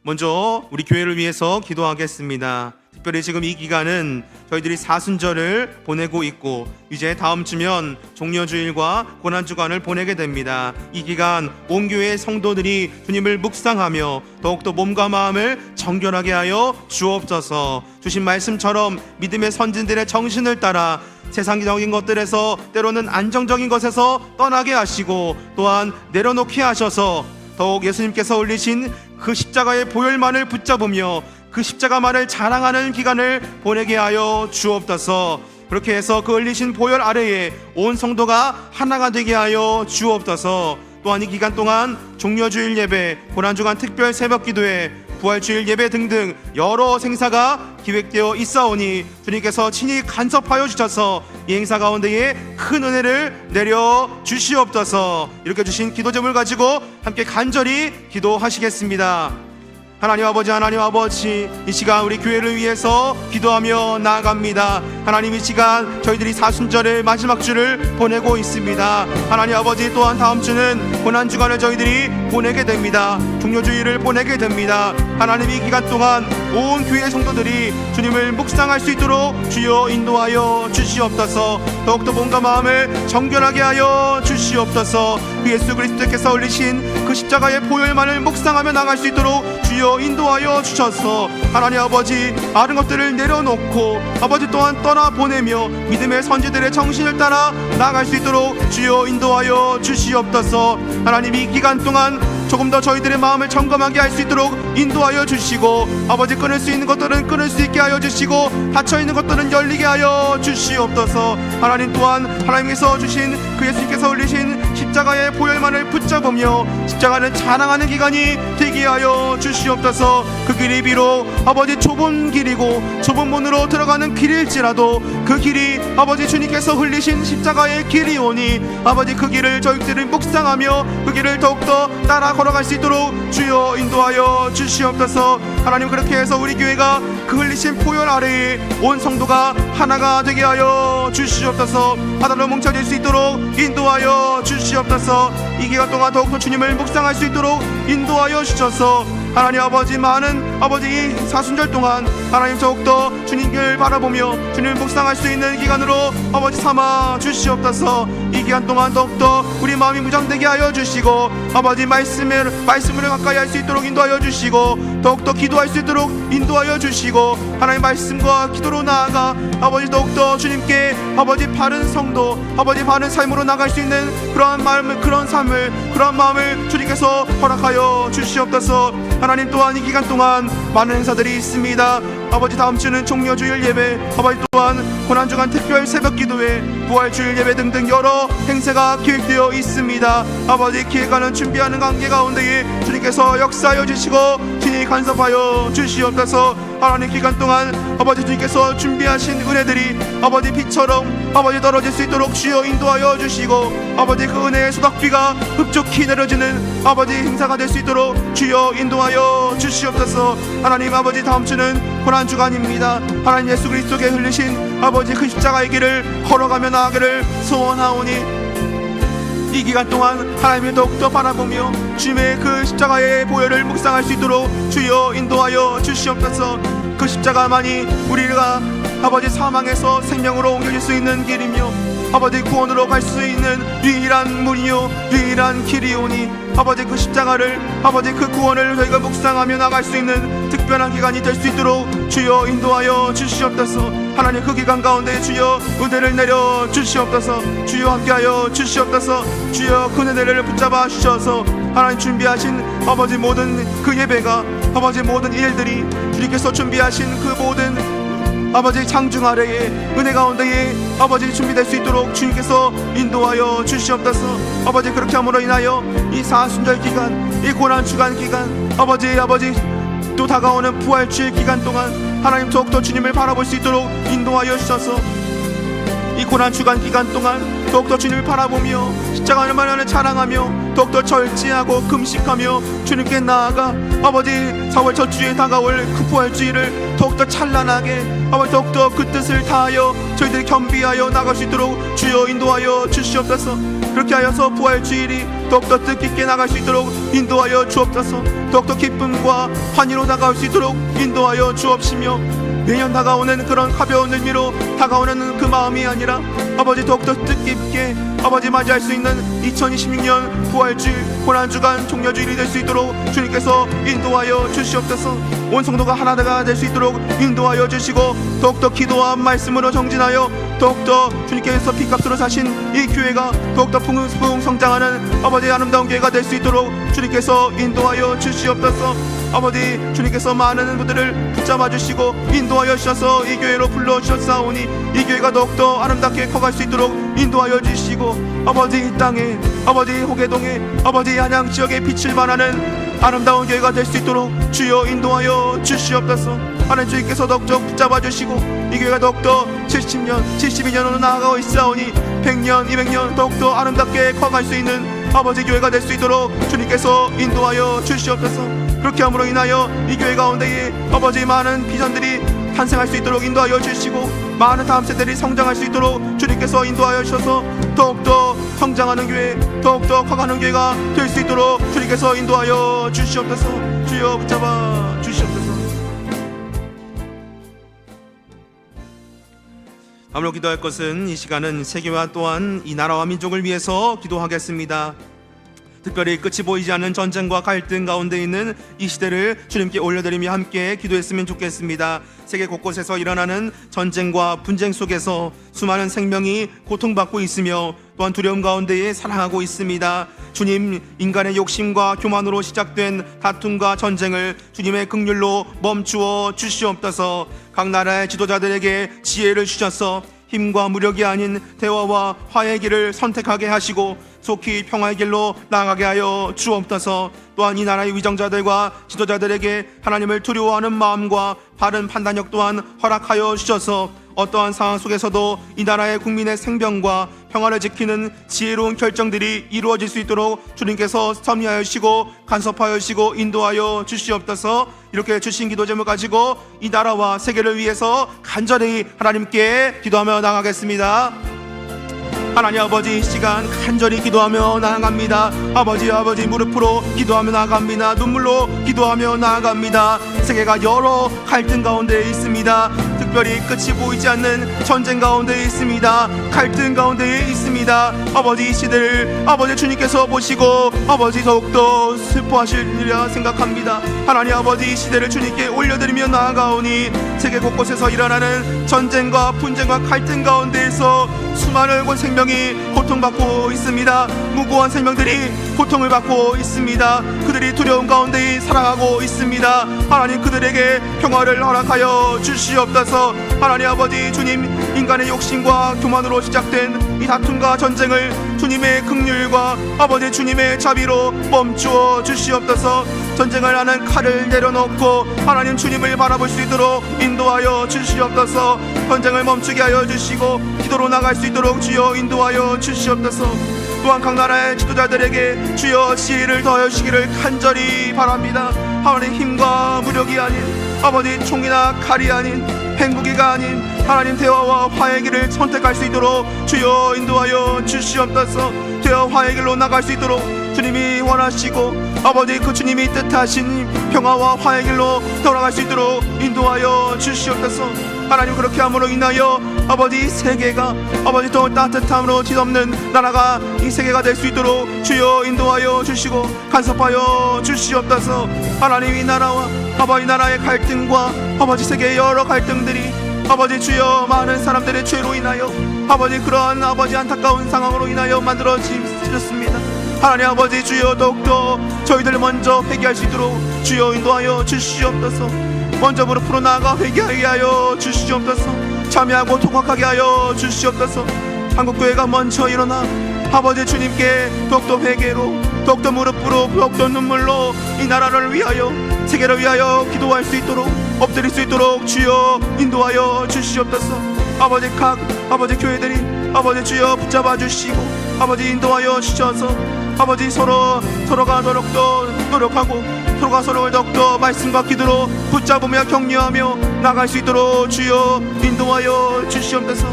먼저 우리 교회를 위해서 기도하겠습니다. 특별히 지금 이 기간은 저희들이 사순절을 보내고 있고 이제 다음 주면 종려주일과 고난주간을 보내게 됩니다. 이 기간 온 교회의 성도들이 주님을 묵상하며 더욱더 몸과 마음을 정결하게 하여 주옵소서. 주신 말씀처럼 믿음의 선진들의 정신을 따라 세상적인 것들에서 때로는 안정적인 것에서 떠나게 하시고 또한 내려놓게 하셔서 더욱 예수님께서 올리신 그 십자가의 보혈만을 붙잡으며 그 십자가만을 자랑하는 기간을 보내게 하여 주옵소서. 그렇게 해서 그 흘리신 보혈 아래에 온 성도가 하나가 되게 하여 주옵소서. 또한 이 기간 동안 종려주일 예배, 고난주간 특별 새벽기도회, 부활주일 예배 등등 여러 행사가 기획되어 있사오니 주님께서 친히 간섭하여 주셔서 이 행사 가운데에 큰 은혜를 내려 주시옵소서. 이렇게 주신 기도 제목을 가지고 함께 간절히 기도하시겠습니다. 하나님 아버지, 이 시간 우리 교회를 위해서 기도하며 나아갑니다. 하나님, 이 시간 저희들이 사순절의 마지막 주를 보내고 있습니다. 하나님 아버지, 또한 다음 주는 고난주간을 저희들이 보내게 됩니다. 종려주일을 보내게 됩니다. 하나님, 이 기간 동안 온 교회 성도들이 주님을 묵상할 수 있도록 주여 인도하여 주시옵소서. 더욱더 몸과 마음을 정결하게 하여 주시옵소서. 그 예수 그리스도께서 올리신 그 십자가의 보혈만을 묵상하며 나갈 수 있도록 주여 인도하여 주셔서 하나님 아버지, 아른 것들을 내려놓고 아버지 또한 떠나보내며 믿음의 선지들의 정신을 따라 나아갈 수 있도록 주여 인도하여 주시옵소서. 하나님, 이 기간 동안 조금 더 저희들의 마음을 점검하게 할 수 있도록 인도하여 주시고 아버지, 끊을 수 있는 것들은 끊을 수 있게 하여 주시고 닫혀있는 것들은 열리게 하여 주시옵소서. 하나님, 또한 하나님께서 주신 그 예수님께서 올리신 십자가의 보혈만을 붙잡으며 십자가를 자랑하는 기간이 되게 하여 주시옵소서. 그 길이 비록 아버지 좁은 길이고 좁은 문으로 들어가는 길일지라도 그 길이 아버지 주님께서 흘리신 십자가의 길이오니 아버지 그 길을 저희들이 묵상하며 그 길을 더욱더 따라 걸어갈 수 있도록 주여 인도하여 주시옵소서. 하나님, 그렇게 해서 우리 교회가 그 흘리신 보혈 아래에 온 성도가 하나가 되게 하여 주시옵소서. 하나로 뭉쳐질 수 있도록 인도하여 주시옵소서. 이 기간 동안 더욱더 주님을 묵상할 수 있도록 인도하여 주셔서 하나님 아버지, 많은 아버지 이 사순절 동안 하나님 더욱더 주님을 바라보며 주님을 묵상할 수 있는 기간으로 아버지 삼아 주시옵소서. 이 기간 동안 더욱더 우리 마음이 무장되게 하여 주시고 아버지 말씀을 가까이 할 수 있도록 인도하여 주시고 더욱더 기도할 수 있도록 인도하여 주시고 하나님 말씀과 기도로 나아가 아버지 더욱더 주님께 아버지 바른 성도 아버지 바른 삶으로 나갈 수 있는 그러한 마음을 주님께서 허락하여 주시옵소서. 하나님, 또한 이 기간 동안 많은 행사들이 있습니다. 아버지, 다음 주는 종려주일 예배, 아버지 또한 고난주간 특별 새벽 기도회, 부활주일 예배 등등 여러 행사가 기획되어 있습니다. 아버지, 기획하는 준비하는 관계 가운데에 주님께서 역사하여 주시고 친히 간섭하여 주시옵소서. 하나님, 기간 동안 아버지 주님께서 준비하신 은혜들이 아버지 비처럼 아버지 떨어질 수 있도록 주여 인도하여 주시고 아버지 그 은혜의 소닥비가 흡족히 내려지는 아버지 행사가 될 수 있도록 주여 인도하여 주시옵소서. 하나님 아버지, 다음 주는 고난주간입니다. 하나님, 예수 그리스도께 흘리신 아버지 그 십자가의 길을 걸어가며 나아가기를 소원하오니 이 기간 동안 하나님을 더욱더 바라보며 주님의 그 십자가의 보혈을 묵상할 수 있도록 주여 인도하여 주시옵소서. 그 십자가만이 우리가 아버지 사망에서 생명으로 옮겨질 수 있는 길이며 아버지 구원으로 갈 수 있는 유일한 문이요 유일한 길이오니 아버지 그 십자가를 아버지 그 구원을 저희가 묵상하며 나갈 수 있는 특별한 기간이 될 수 있도록 주여 인도하여 주시옵소서. 하나님, 그 기간 가운데 주여 은혜를 내려 주시옵소서. 주여 함께하여 주시옵소서. 주여 그 은혜를 붙잡아 주셔서 하나님 준비하신 아버지 모든 그 예배가 아버지 모든 일들이 주님께서 준비하신 그 모든 아버지 장중 아래에 은혜 가운데에 아버지 준비될 수 있도록 주님께서 인도하여 주시옵소서. 아버지, 그렇게 함으로 인하여 이 사순절 기간, 이 고난주간 기간, 아버지 또 다가오는 부활주일 기간 동안 하나님 더욱더 주님을 바라볼 수 있도록 인도하여 주셔서 이 고난주간 기간 동안 더욱더 주님을 바라보며 십자가를 마련을 자랑하며 더욱더 절제하고 금식하며 주님께 나아가 아버지 4월 첫 주에 다가올 그 부활주일을 더욱더 찬란하게 아버지 더욱더 그 뜻을 다하여 저희들이 겸비하여 나갈 수 있도록 주여 인도하여 주시옵소서. 그렇게 하여서 부활주일이 더욱더 뜻깊게 나갈 수 있도록 인도하여 주옵소서. 더욱더 기쁨과 환희로 다가올 수 있도록 인도하여 주옵시며 매년 다가오는 그런 가벼운 의미로 다가오는 그 마음이 아니라 아버지 더욱더 뜻깊게 아버지 맞이할 수 있는 2026년 부활주일 고난주간 종려주일이 될 수 있도록 주님께서 인도하여 주시옵소서. 온 성도가 하나가 될 수 있도록 인도하여 주시고 더욱더 기도와 말씀으로 정진하여 더욱더 주님께서 피값으로 사신 이 교회가 더욱더 풍성풍 성장하는 아버지 아름다운 교회가 될 수 있도록 주님께서 인도하여 주시옵소서. 아버지 주님께서 많은 분들을 붙잡아 주시고 인도하여 주셔서 이 교회로 불러주셨사오니 이 교회가 더욱더 아름답게 커갈 수 있도록 인도하여 주시고 아버지 이 땅에 아버지 호계동에 아버지 한양 지역에 빛을 발하는 아름다운 교회가 될 수 있도록 주여 인도하여 주시옵소서. 하나님, 주님께서 더욱더 붙잡아 주시고 이 교회가 더욱더 70년 72년으로 나아가고 있사오니 100년 200년 더욱더 아름답게 커갈 수 있는 아버지 교회가 될 수 있도록 주님께서 인도하여 주시옵소서. 그렇게 함으로 인하여 이 교회 가운데에 아버지 많은 비전들이 탄생할 수 있도록 인도하여 주시고 많은 다음 세대들이 성장할 수 있도록 주님께서 인도하여 주셔서 더욱더 성장하는 교회 더욱더 커가는 교회가 될 수 있도록 주님께서 인도하여 주시옵소서. 주여 붙잡아 주시옵소서. 다음으로 기도할 것은 이 시간은 세계와 또한 이 나라와 민족을 위해서 기도하겠습니다. 특별히 끝이 보이지 않는 전쟁과 갈등 가운데 있는 이 시대를 주님께 올려드리며 함께 기도했으면 좋겠습니다. 세계 곳곳에서 일어나는 전쟁과 분쟁 속에서 수많은 생명이 고통받고 있으며 또한 두려움 가운데에 살아가고 있습니다. 주님, 인간의 욕심과 교만으로 시작된 다툼과 전쟁을 주님의 긍휼로 멈추어 주시옵소서. 각 나라의 지도자들에게 지혜를 주셔서 힘과 무력이 아닌 대화와 화해의 길을 선택하게 하시고 속히 평화의 길로 나아가게 하여 주옵소서. 또한 이 나라의 위정자들과 지도자들에게 하나님을 두려워하는 마음과 바른 판단력 또한 허락하여 주셔서 어떠한 상황 속에서도 이 나라의 국민의 생명과 평화를 지키는 지혜로운 결정들이 이루어질 수 있도록 주님께서 섭리하여 주시고 간섭하여 주시고 인도하여 주시옵소서. 이렇게 주신 기도 제목 가지고 이 나라와 세계를 위해서 간절히 하나님께 기도하며 나가겠습니다. 하나님 아버지, 이 시간 간절히 기도하며 나아갑니다. 아버지 무릎으로 기도하며 나아갑니다. 눈물로 기도하며 나아갑니다. 세계가 여러 갈등 가운데 있습니다. 특별히 끝이 보이지 않는 전쟁 가운데 있습니다. 갈등 가운데 있습니다. 아버지, 이 시대를 아버지 주님께서 보시고 아버지 더욱더 슬퍼하시리라 생각합니다. 하나님 아버지, 이 시대를 주님께 올려드리며 나아가오니 세계 곳곳에서 일어나는 전쟁과 분쟁과 갈등 가운데에서 수많은 생명이 고통받고 있습니다. 무고한 생명들이 고통을 받고 있습니다. 그들이 두려움 가운데 살아가고 있습니다. 하나님, 그들에게 평화를 허락하여 주시옵소서. 하나님 아버지 주님, 인간의 욕심과 교만으로 시작된 이 다툼과 전쟁을 주님의 긍휼과 아버지 주님의 자비로 멈추어 주시옵소서. 전쟁을 하는 칼을 내려놓고 하나님 주님을 바라볼 수 있도록 인도하여 주시옵소서. 전쟁을 멈추게 하여 주시고 기도로 나갈 수 있도록 주여 인도하여 주시옵소서. 또한 각 나라의 지도자들에게 주여 지혜를 더하여 주시기를 간절히 바랍니다. 하나님, 힘과 무력이 아닌 아버지 총이나 칼이 아닌 행복이가 아닌 하나님 대화와 화해의 길을 선택할 수 있도록 주여 인도하여 주시옵소서. 대화 화해의 길로 나갈 수 있도록 주님이 원하시고 아버지 그 주님이 뜻하신 평화와 화해의 길로 돌아갈 수 있도록 인도하여 주시옵소서. 하나님, 그렇게 함으로 인하여 아버지 세계가 아버지 더 따뜻함으로 뒤덮는 나라가 이 세계가 될 수 있도록 주여 인도하여 주시고 간섭하여 주시옵소서. 하나님, 이 나라와 아버지 나라의 갈등과 아버지 세계의 여러 갈등들이 아버지 주여 많은 사람들의 죄로 인하여 아버지 그러한 아버지 안타까운 상황으로 인하여 만들어지셨습니다. 하나님 아버지 주여 더욱더 저희들 먼저 회개할 수 있도록 주여 인도하여 주시옵소서. 먼저 무릎으로 나아가 회개하게 하여 주시옵소서. 참여하고 통곡하게 하여 주시옵소서. 한국교회가 먼저 일어나 아버지 주님께 더욱더 회개로 더욱더 무릎으로 더욱더 눈물로 이 나라를 위하여 세계를 위하여 기도할 수 있도록 엎드릴 수 있도록 주여 인도하여 주시옵소서. 아버지 각 아버지 교회들이 아버지 주여 붙잡아 주시고 아버지 인도하여 주셔서 아버지 서로가 더욱더 노력하고 서로가 서로를 더욱더 말씀과 기도로 붙잡으며 격려하며 나갈 수 있도록 주여 인도하여 주시옵소서.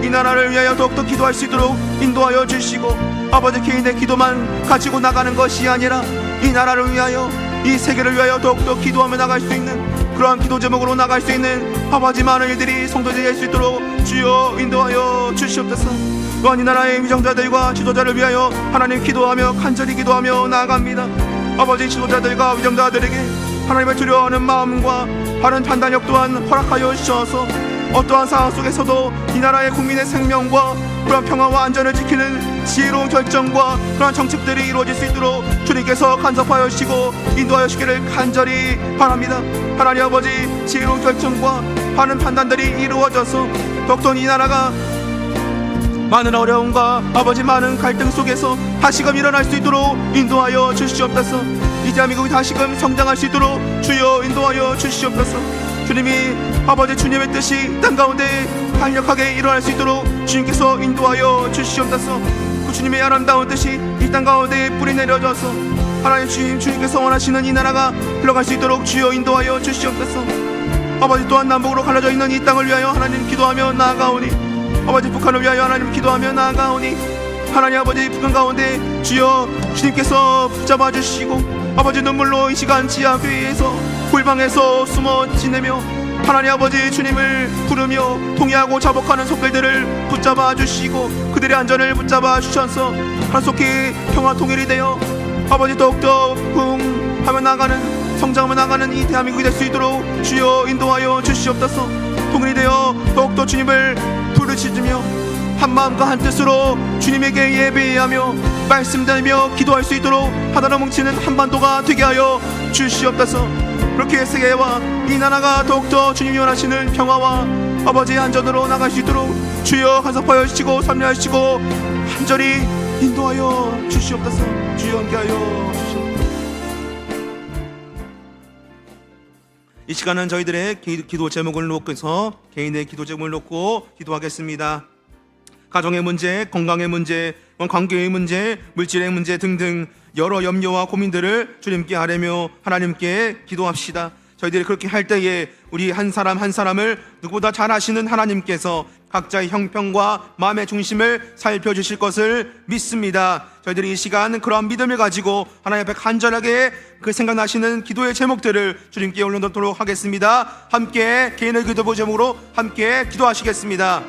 이 나라를 위하여 더욱더 기도할 수 있도록 인도하여 주시고 아버지 개인의 기도만 가지고 나가는 것이 아니라 이 나라를 위하여 이 세계를 위하여 더욱더 기도하며 나갈 수 있는 그러한 기도 제목으로 나갈 수 있는 아버지 많은 일들이 성도들이 될 수 있도록 주여 인도하여 주시옵소서. 또한 이 나라의 위정자들과 지도자를 위하여 하나님 기도하며 간절히 기도하며 나아갑니다. 아버지 지도자들과 위정자들에게 하나님을 두려워하는 마음과 바른 판단력 또한 허락하여 주셔서 어떠한 상황 속에서도 이 나라의 국민의 생명과 그런 평화와 안전을 지키는 지혜로운 결정과 그런 정책들이 이루어질 수 있도록 주님께서 간섭하여 주시고 인도하여 주시기를 간절히 바랍니다. 하나님 아버지, 지혜로운 결정과 바른 판단들이 이루어져서 더욱더 이 나라가 많은 어려움과 아버지 많은 갈등 속에서 다시금 일어날 수 있도록 인도하여 주시옵소서. 이 대한민국이 다시금 성장할 수 있도록 주여 인도하여 주시옵소서. 주님이 아버지 주님의 뜻이 땅 가운데 강력하게 일어날 수 있도록 주님께서 인도하여 주시옵소서. 그 주님의 아름다운 뜻이 이 땅 가운데 뿌리 내려져서 하나님 주님께서 원하시는 이 나라가 흘러갈 수 있도록 주여 인도하여 주시옵소서. 아버지 또한 남북으로 갈라져 있는 이 땅을 위하여 하나님 기도하며 나아가오니 아버지 북한을 위하여 하나님 기도하며 나아가오니 하나님 아버지 북한 가운데 주여 주님께서 붙잡아 주시고 아버지 눈물로 이 시간 지하교회에서 골방에서 숨어 지내며 하나님 아버지 주님을 부르며 통회하고 자복하는 손길들을 붙잡아 주시고 그들의 안전을 붙잡아 주셔서 하나속히 평화 통일이 되어 아버지 더욱더 부흥하며 나가는 성장하며 나가는 이 대한민국이 될 수 있도록 주여 인도하여 주시옵소서. 통일이 되어 더욱더 주님을 부르짖으며 한마음과 한뜻으로 주님에게 예배하며 말씀드리며 기도할 수 있도록 하나로 뭉치는 한반도가 되게 하여 주시옵소서. 그렇게 세계와 이 나라가 더욱더 주님이 원하시는 평화와 아버지의 안전으로 나갈 수 있도록 주여 간섭하여 주시고 섭리하시고 간절히 인도하여 주시옵소서. 주여 함께하여 주시옵소서. 이 시간은 저희들의 기도 제목을 놓고서 개인의 기도 제목을 놓고 기도하겠습니다. 가정의 문제, 건강의 문제, 관계의 문제, 물질의 문제 등등 여러 염려와 고민들을 주님께 아뢰며 하나님께 기도합시다. 저희들이 그렇게 할 때에 우리 한 사람 한 사람을 누구보다 잘 아시는 하나님께서 각자의 형편과 마음의 중심을 살펴주실 것을 믿습니다. 저희들이 이 시간 그런 믿음을 가지고 하나님 앞에 간절하게 그 생각나시는 기도의 제목들을 주님께 올려놓도록 하겠습니다. 함께 개인의 기도 제목으로 함께 기도하시겠습니다.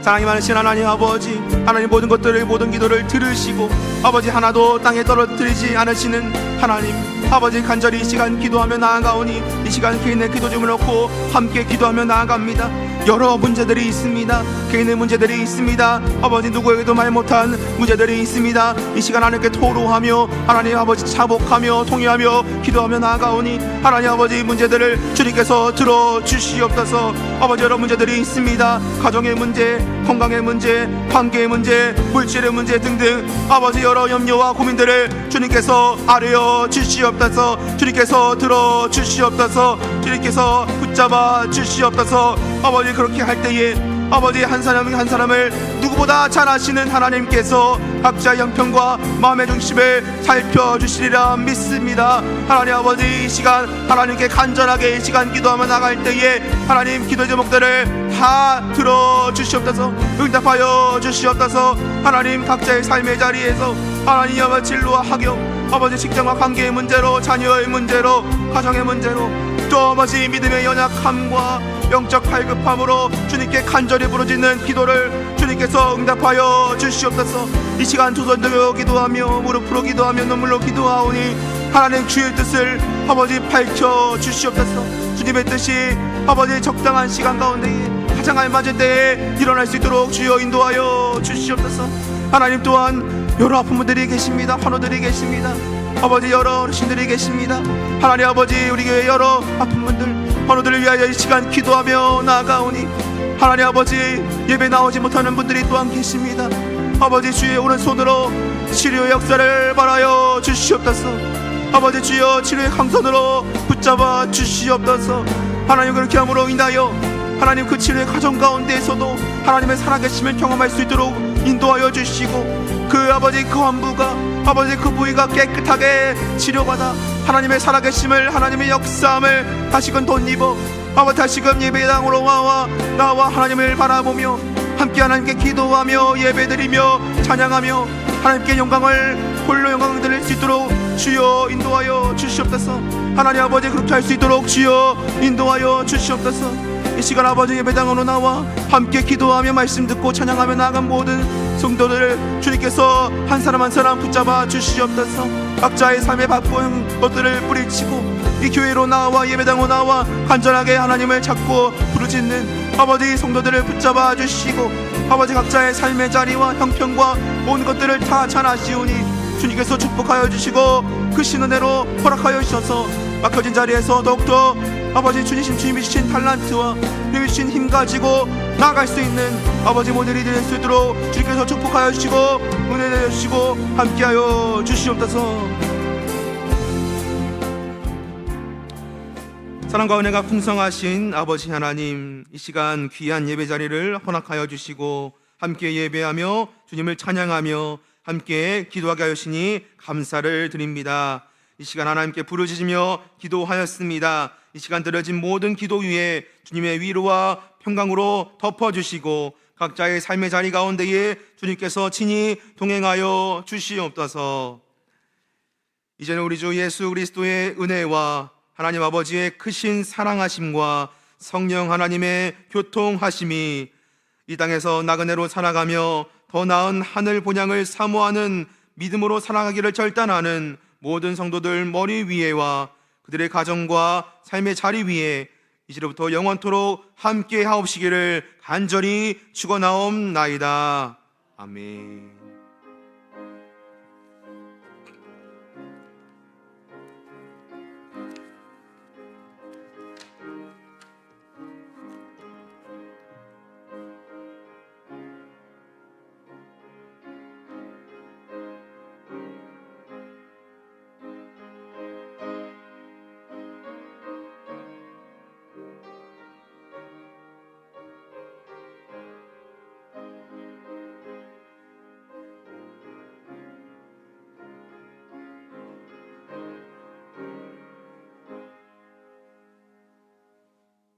사랑이 많으신 하나님 아버지, 하나님 모든 기도를 들으시고 아버지 하나도 땅에 떨어뜨리지 않으시는 하나님 아버지, 간절히 이 시간 기도하며 나아가오니 이 시간 개인의 기도 제목을 놓고 함께 기도하며 나아갑니다. 여러 문제들이 있습니다. 개인의 문제들이 있습니다. 아버지, 누구에게도 말 못한 문제들이 있습니다. 이 시간 하나님께 토로하며 하나님 아버지 자복하며 통회하며 기도하며 나아가오니 하나님 아버지 문제들을 주님께서 들어주시옵소서. 아버지, 여러 문제들이 있습니다. 가정의 문제, 건강의 문제, 관계의 문제, 물질의 문제 등등 아버지 여러 염려와 고민들을 주님께서 아뢰어 주시옵소서. 주님께서 들어주시옵소서. 주님께서 붙잡아 주시옵소서. 아버지, 그렇게 할 때에 아버지 한 사람 한 사람을 누구보다 잘 아시는 하나님께서 각자의 형편과 마음의 중심을 살펴주시리라 믿습니다. 하나님 아버지, 이 시간 하나님께 간절하게 이 시간 기도하며 나갈 때에 하나님 기도 제목들을 다 들어주시옵소서. 응답하여 주시옵소서. 하나님 각자의 삶의 자리에서 하나님 아버지 진로와 학교, 아버지 직장과 관계의 문제로, 자녀의 문제로, 가정의 문제로, 또 아버지 믿음의 연약함과 영적 갈급함으로 주님께 간절히 부르짖는 기도를 주님께서 응답하여 주시옵소서. 이 시간 두 손 들어 기도하며 무릎으로 기도하며 눈물로 기도하오니 하나님 주의 뜻을 아버지 밝혀 주시옵소서. 주님의 뜻이 아버지 적당한 시간 가운데 가장 알맞은 때에 일어날 수 있도록 주여 인도하여 주시옵소서. 하나님 또한 여러 아픈 분들이 계십니다. 환우들이 계십니다. 아버지 여러 어르신들이 계십니다. 하나님 아버지, 우리 교회 여러 아픈 분들 환우들을 위하여 이 시간 기도하며 나아가오니 하나님 아버지, 예배 나오지 못하는 분들이 또한 계십니다. 아버지, 주의 오른손으로 치료의 역사를 바라여 주시옵소서. 아버지, 주여 치료의 강선으로 붙잡아 주시옵소서. 하나님, 그렇게 함으로 인하여 하나님 그 치료의 가정 가운데에서도 하나님의 살아계심을 경험할 수 있도록 인도하여 주시고 그 아버지 그 환부가 아버지 그 부위가 깨끗하게 치료받아 하나님의 살아계심을, 하나님의 역사함을 다시금 덧입어 아버지 다시금 예배당으로 나와 하나님을 바라보며 함께 하나님께 기도하며 예배드리며 찬양하며 하나님께 영광을 홀로 영광을 드릴 수 있도록 주여 인도하여 주시옵소서. 하나님 아버지, 그렇게 할 수 있도록 주여 인도하여 주시옵소서. 이 시간 아버지 예배당으로 나와 함께 기도하며 말씀 듣고 찬양하며 나아간 모든 성도들을 주님께서 한 사람 한 사람 붙잡아 주시옵소서. 각자의 삶에 바쁜 것들을 뿌리치고 이 교회로 나와 예배당으로 나와 간절하게 하나님을 찾고 부르짖는 아버지 성도들을 붙잡아 주시고 아버지 각자의 삶의 자리와 형편과 모든 것들을 다 잘 아시오니 주님께서 축복하여 주시고 그 신은혜로 허락하여 주셔서 막혀진 자리에서 더욱더 아버지 주님이 주신 탈란트와 주님이 주신 힘 가지고 나아갈 수 있는 아버지 모델이 될 수 있도록 주님께서 축복하여 주시고 은혜 내려주시고 함께하여 주시옵소서. 사랑과 은혜가 풍성하신 아버지 하나님, 이 시간 귀한 예배 자리를 허락하여 주시고 함께 예배하며 주님을 찬양하며 함께 기도하게 하시니 감사를 드립니다. 이 시간 하나님께 부르짖으며 기도하였습니다. 이 시간 드려진 모든 기도 위에 주님의 위로와 평강으로 덮어주시고 각자의 삶의 자리 가운데에 주님께서 친히 동행하여 주시옵소서. 이제는 우리 주 예수 그리스도의 은혜와 하나님 아버지의 크신 사랑하심과 성령 하나님의 교통하심이 이 땅에서 나그네로 살아가며 더 나은 하늘 본향을 사모하는 믿음으로 살아가기를 결단하는 모든 성도들 머리 위에와 그들의 가정과 삶의 자리 위에 이제로부터 영원토록 함께 하옵시기를 간절히 축원하옵나이다. 아멘.